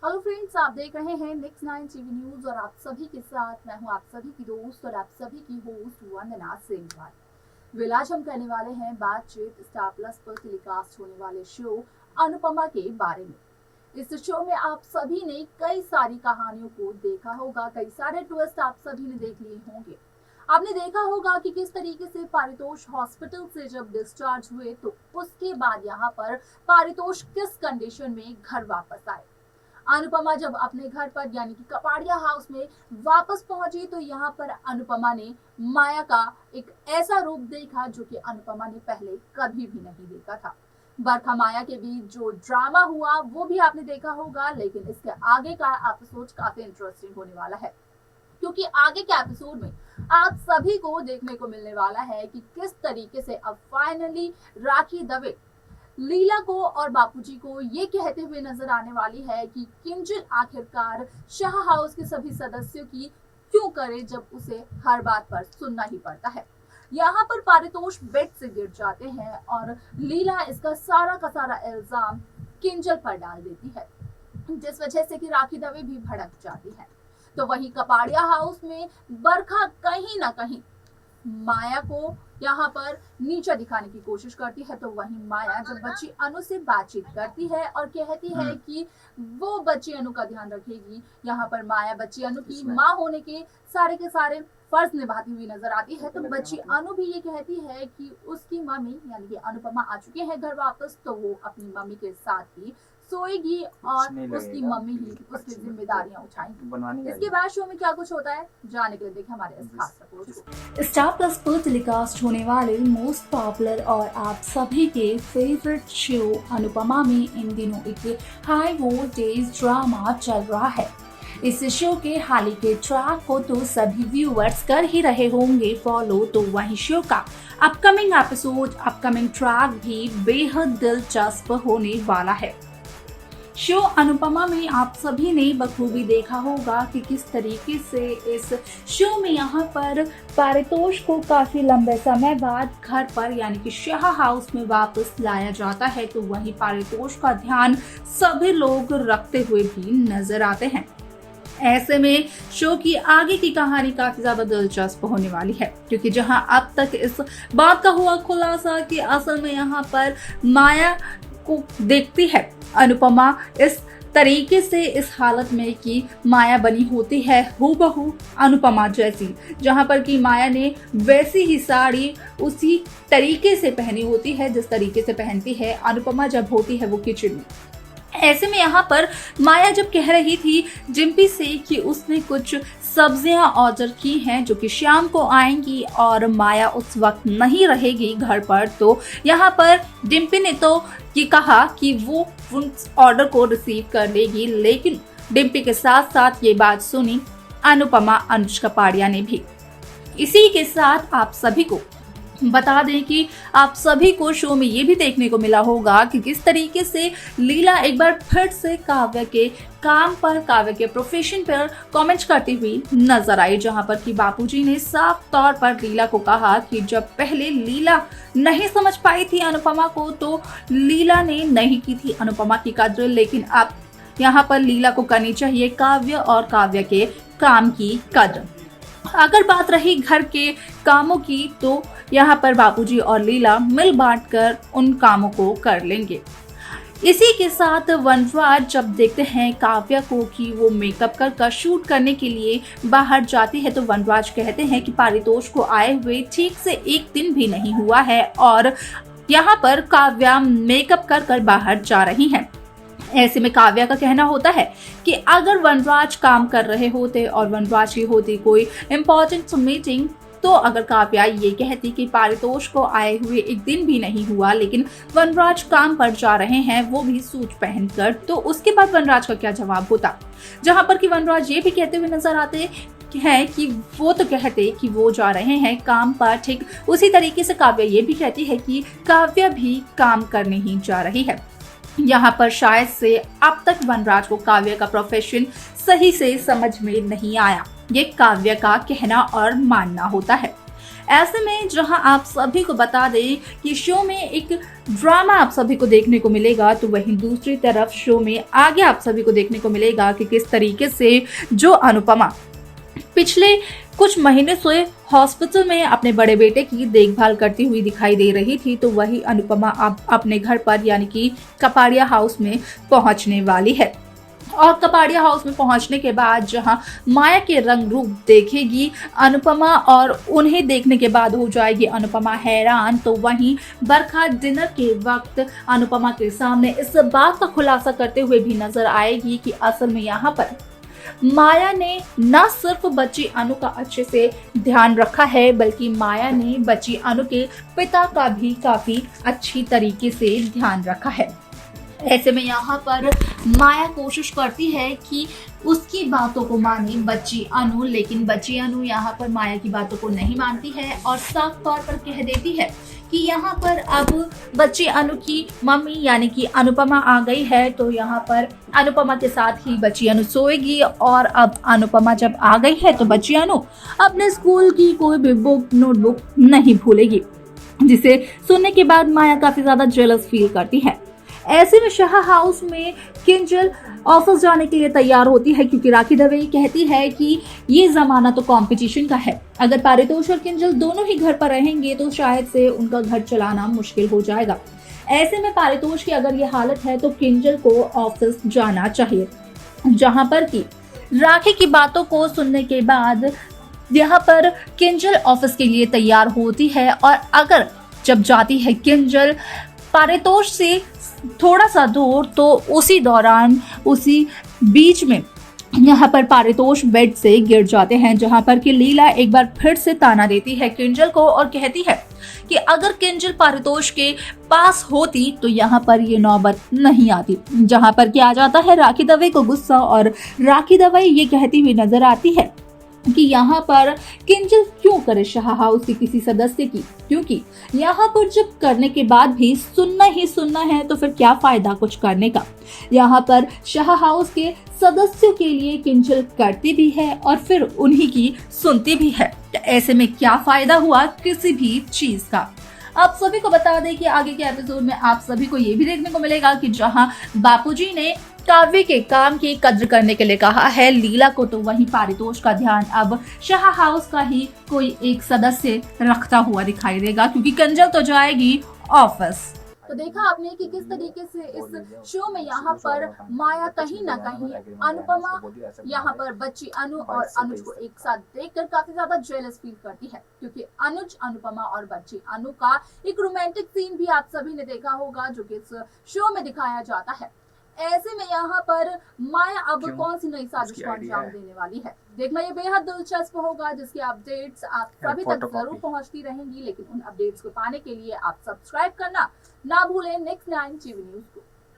Hello friends, आप देख रहे हैं नेक्स्ट 9 टीवी न्यूज और आप सभी के साथ मैं हूं आप सभी की दोस्त और आप सभी की होस्ट वंदना सिंह। आज हम करने वाले हैं बातचीत स्टार प्लस पर टेलीकास्ट होने वाले शो अनुपमा के बारे में। इस शो में आप सभी ने कई सारी कहानियों को देखा होगा, कई सारे ट्विस्ट आप सभी ने देख लिए होंगे। आपने देखा होगा कि किस तरीके से पारितोष हॉस्पिटल से जब डिस्चार्ज हुए तो उसके बाद यहाँ पर पारितोष किस कंडीशन में घर वापस आए। अनुपमा जब अपने घर पर यानी कि कपाड़िया हाउस में वापस पहुंची तो यहाँ पर अनुपमा ने माया का एक ऐसा रूप देखा जो कि अनुपमा ने पहले कभी भी नहीं देखा था। बरखा माया के बीच जो ड्रामा हुआ वो भी आपने देखा होगा, लेकिन इसके आगे का एपिसोड काफी इंटरेस्टिंग होने वाला है, क्योंकि आगे के एपिसोड में आप सभी को देखने को मिलने वाला है कि किस तरीके से अब फाइनली राखी दवे लीला को और बापूजी को ये कहते हुए नजर आने वाली है कि किंजल आखिरकार शाह हाउस के सभी सदस्यों की क्यों करे जब उसे हर बात पर सुनना ही पड़ता है। यहाँ पर पारितोष बेड से गिर जाते हैं और लीला इसका सारा का सारा इल्जाम किंजल पर डाल देती है, जिस वजह से कि राखी दवे भी भड़क जाती है। तो वहीं कपाड़िया हाउस में बरखा कहीं ना कहीं माया को यहाँ पर नीचा दिखाने की कोशिश करती है, तो वहीं माया जब बच्ची अनु से बातचीत करती है और कहती है कि वो बच्ची अनु का ध्यान रखेगी, यहाँ पर माया बच्ची अनु की माँ होने के सारे फर्ज निभाती हुई नजर आती है। तो बच्ची अनु भी ये कहती है कि उसकी मम्मी यानी कि अनुपमा आ चुके हैं घर वापस, तो वो अपनी मम्मी के साथ ही सोएगी और उसकी मम्मी ही उसकी जिम्मेदारियां उठाएंगी। इसके बाद शो में क्या कुछ होता है जानने के लिए देखें हमारे इस खास रिपोर्ट को। स्टार प्लस पर टेलीकास्ट होने वाले मोस्ट पॉपुलर और आप सभी के फेवरेट शो अनुपमा में इन दिनों एक हाई वोल्टेज ड्रामा चल रहा है। इस शो के हाल ही के ट्रैक को तो सभी व्यूअर्स कर ही रहे होंगे फॉलो, तो वहीं शो का अपकमिंग एपिसोड अपकमिंग ट्रैक भी बेहद दिलचस्प होने वाला है। शो अनुपमा में आप सभी ने बखूबी देखा होगा कि किस तरीके से इस शो में यहाँ पर पारितोष को काफी लंबे समय बाद घर पर यानी कि शाह हाउस में वापस लाया जाता है, तो वहीं पारितोष का ध्यान सभी लोग रखते हुए भी नजर आते हैं। ऐसे में शो की आगे की कहानी काफी ज्यादा दिलचस्प होने वाली है, क्योंकि जहां अब तक इस बात का हुआ खुलासा कि असल में यहाँ पर माया को देखती है अनुपमा इस तरीके से इस हालत में कि माया बनी होती है हूबहू अनुपमा जैसी, जहां पर कि माया ने वैसी ही साड़ी उसी तरीके से पहनी होती है जिस तरीके से पहनती है अनुपमा जब होती है वो किचन में। ऐसे में यहाँ पर माया जब कह रही थी जिम्पी से कि उसने कुछ सब्जियां ऑर्डर की हैं जो कि शाम को आएंगी और माया उस वक्त नहीं रहेगी घर पर, तो यहाँ पर डिम्पी ने तो ये कहा कि वो उस ऑर्डर को रिसीव कर लेगी, लेकिन डिम्पी के साथ साथ ये बात सुनी अनुपमा अनुष्का पाड़िया ने भी। इसी के साथ आप सभी को बता दें कि आप सभी को शो में ये भी देखने को मिला होगा कि किस तरीके से लीला एक बार फिर से काव्य के काम पर, काव्य के प्रोफेशन पर कमेंट्स करती हुई नजर आई, जहां पर कि बापूजी ने साफ तौर पर लीला को कहा कि जब पहले लीला नहीं समझ पाई थी अनुपमा को तो लीला ने नहीं की थी अनुपमा की कद्र, लेकिन अब यहाँ पर लीला को करनी चाहिए काव्य और काव्य के काम की कद्र। अगर बात रही घर के कामों की तो यहाँ पर बापूजी और लीला मिल बांटकर उन कामों को कर लेंगे। इसी के साथ वनराज जब देखते हैं काव्या को कि वो मेकअप कर शूट करने के लिए बाहर जाती है, तो वनराज कहते हैं कि पारितोष को आए हुए ठीक से एक दिन भी नहीं हुआ है और यहाँ पर काव्या मेकअप कर बाहर जा रही हैं। ऐसे में काव्या का कहना होता है कि अगर वनराज काम कर रहे होते और वनराज की होती कोई इम्पोर्टेंट मीटिंग, तो अगर काव्या ये कहती कि पारितोष को आए हुए एक दिन भी नहीं हुआ लेकिन वनराज काम पर जा रहे हैं वो भी सूट पहनकर, तो उसके बाद वनराज का क्या जवाब होता। जहां पर कि वनराज ये भी कहते हुए नजर आते हैं कि वो तो कहते कि वो जा रहे हैं काम पर, ठीक उसी तरीके से काव्या ये भी कहती है कि काव्या भी काम करने ही जा रही है। यहाँ पर शायद से अब तक वनराज को काव्य का प्रोफेशन सही से समझ में नहीं आया, ये काव्य का कहना और मानना होता है। ऐसे में जहां आप सभी को बता दें कि शो में एक ड्रामा आप सभी को देखने को मिलेगा, तो वहीं दूसरी तरफ शो में आगे आप सभी को देखने को मिलेगा कि किस तरीके से जो अनुपमा पिछले कुछ महीने से हॉस्पिटल में अपने बड़े बेटे की देखभाल करती हुई दिखाई दे रही थी, तो वही अनुपमा अब अपने घर पर यानी कि कपाड़िया हाउस में पहुंचने वाली है। और कपाड़िया हाउस में पहुंचने के बाद जहां माया के रंग रूप देखेगी अनुपमा और उन्हें देखने के बाद हो जाएगी अनुपमा हैरान, तो वहीं बरखा डिनर के वक्त अनुपमा के सामने इस बात का खुलासा करते हुए भी नजर आएगी कि असल में यहाँ पर माया ने न सिर्फ बच्ची अनु का अच्छे से ध्यान रखा है, बल्कि माया ने बच्ची अनु के पिता का भी काफी अच्छी तरीके से ध्यान रखा है। ऐसे में यहाँ पर माया कोशिश करती है कि उसकी बातों को माने बच्ची अनु, लेकिन बच्ची अनु यहाँ पर माया की बातों को नहीं मानती है और साफ तौर पर कह देती है कि यहाँ पर अब बच्ची अनु की मम्मी यानी कि अनुपमा आ गई है, तो यहाँ पर अनुपमा के साथ ही बच्ची अनु सोएगी। और अब अनुपमा जब आ गई है तो बच्ची अनु अपने स्कूल की कोई भी बुक नोटबुक नहीं भूलेगी, जिसे सुनने के बाद माया काफी ज्यादा जेलस फील करती है। ऐसे में शाह हाउस में किंजल ऑफिस जाने के लिए तैयार होती है, क्योंकि राखी दवे कहती है कि ये जमाना तो कंपटीशन का है, अगर पारितोष और किंजल दोनों ही घर पर रहेंगे तो शायद से उनका घर चलाना मुश्किल हो जाएगा। ऐसे में पारितोष की अगर ये हालत है तो किंजल को ऑफिस जाना चाहिए, जहां पर की राखी की बातों को सुनने के बाद यहाँ पर किंजल ऑफिस के लिए तैयार होती है। और अगर जब जाती है किंजल पारितोष से थोड़ा सा दूर, तो उसी दौरान उसी बीच में यहाँ पर पारितोष बेड से गिर जाते हैं, जहाँ पर कि लीला एक बार फिर से ताना देती है किंजल को और कहती है कि अगर किंजल पारितोष के पास होती तो यहाँ पर ये नौबत नहीं आती। जहाँ पर कि आ जाता है राखी दवे को गुस्सा, और राखी दवे ये कहती हुई नजर आती है कि यहाँ पर किंजल क्यों करे शाह हाउस के किसी सदस्य की, क्योंकि यहाँ पर जब करने के बाद भी सुनना ही सुनना है तो फिर क्या फायदा कुछ करने का। यहाँ पर शाह हाउस के सदस्यों के लिए किंजल करती भी है और फिर उन्हीं की सुनती भी है, तो ऐसे में क्या फायदा हुआ किसी भी चीज का। आप सभी को बता दें कि आगे के एपिसोड में आप सभी को ये भी देखने को मिलेगा कि जहां बापूजी ने काव्य के काम की कद्र करने के लिए कहा है लीला को, तो वहीं पारितोष का ध्यान अब शाह हाउस का ही कोई एक सदस्य रखता हुआ दिखाई देगा, क्योंकि किंजल तो जाएगी ऑफिस। तो देखा आपने कि किस तरीके से इस शो में यहाँ पर माया कहीं ना कहीं अनुपमा यहाँ पर बच्ची अनु और अनुज को एक साथ देखकर काफी ज्यादा जेलस फील करती है, क्योंकि अनुज अनुपमा और बच्ची अनु का एक रोमांटिक सीन भी आप सभी ने देखा होगा जो कि इस शो में दिखाया जाता है। ऐसे में यहाँ पर माया अब कौन सी नई साजिश को अंजाम देने वाली है, देखना ये बेहद दिलचस्प होगा, जिसकी अपडेट्स आप सभी तक जरूर पहुंचती रहेंगी। लेकिन उन अपडेट्स को पाने के लिए आप सब्सक्राइब करना ना भूलें नेक्स्ट 9 टीवी न्यूज को।